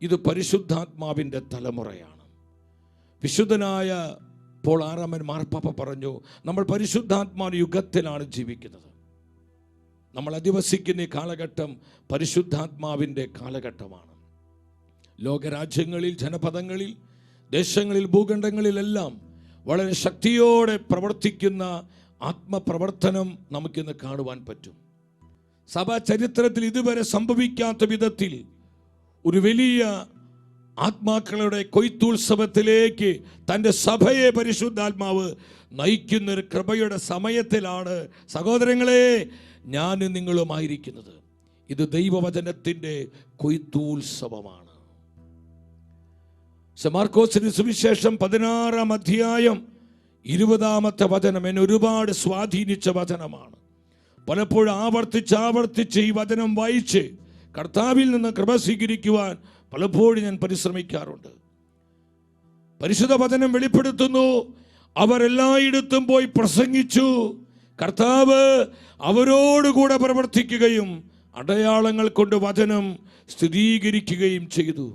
ഇത് പരിശുദ്ധാത്മാവിൻ്റെ തലമുറയാണ്. വിശുദ്ധനായ പോൾ ആറാമൻ മാർപ്പാപ്പ പറഞ്ഞു, നമ്മൾ പരിശുദ്ധാത്മാ യുഗത്തിലാണ് ജീവിക്കുന്നത്. നമ്മൾ അധിവസിക്കുന്ന ഈ കാലഘട്ടം പരിശുദ്ധാത്മാവിൻ്റെ കാലഘട്ടമാണ്. ലോകരാജ്യങ്ങളിൽ, ജനപദങ്ങളിൽ, ദേശങ്ങളിൽ, ഭൂഖണ്ഡങ്ങളിലെല്ലാം വളരെ ശക്തിയോടെ പ്രവർത്തിക്കുന്ന ആത്മപ്രവർത്തനം നമുക്കിന്ന് കാണുവാൻ പറ്റും. സഭാ ചരിത്രത്തിൽ ഇതുവരെ സംഭവിക്കാത്ത വിധത്തിൽ ഒരു വലിയ ആത്മാക്കളുടെ കൊയ്ത്തുത്സവത്തിലേക്ക് തൻ്റെ സഭയെ പരിശുദ്ധാത്മാവ് നയിക്കുന്ന ഒരു കൃപയുടെ സമയത്തിലാണ് സഹോദരങ്ങളെ ഞാനും നിങ്ങളുമായിരിക്കുന്നത്. ഇത് ദൈവവചനത്തിൻ്റെ കൊയ്ത്തുത്സവമാണ്. മാർക്കോസിന്റെ സുവിശേഷം 16-ാം അധ്യായം 20-ാമത്തെ വചനം എന്നെ ഒരുപാട് സ്വാധീനിച്ച വചനമാണ്. പലപ്പോഴും ആവർത്തിച്ച് ഈ വചനം വായിച്ച് കർത്താവിൽ നിന്ന് കൃപ സ്വീകരിക്കുവാൻ പലപ്പോഴും ഞാൻ പരിശ്രമിക്കാറുണ്ട്. പരിശുദ്ധ വചനം വെളിപ്പെടുത്തുന്നു, അവർ എല്ലായിടത്തും പോയി പ്രസംഗിച്ചു, കർത്താവ് അവരോടുകൂടെ പ്രവർത്തിക്കുകയും അടയാളങ്ങൾ കൊണ്ട് വചനം സ്ഥിരീകരിക്കുകയും ചെയ്തു.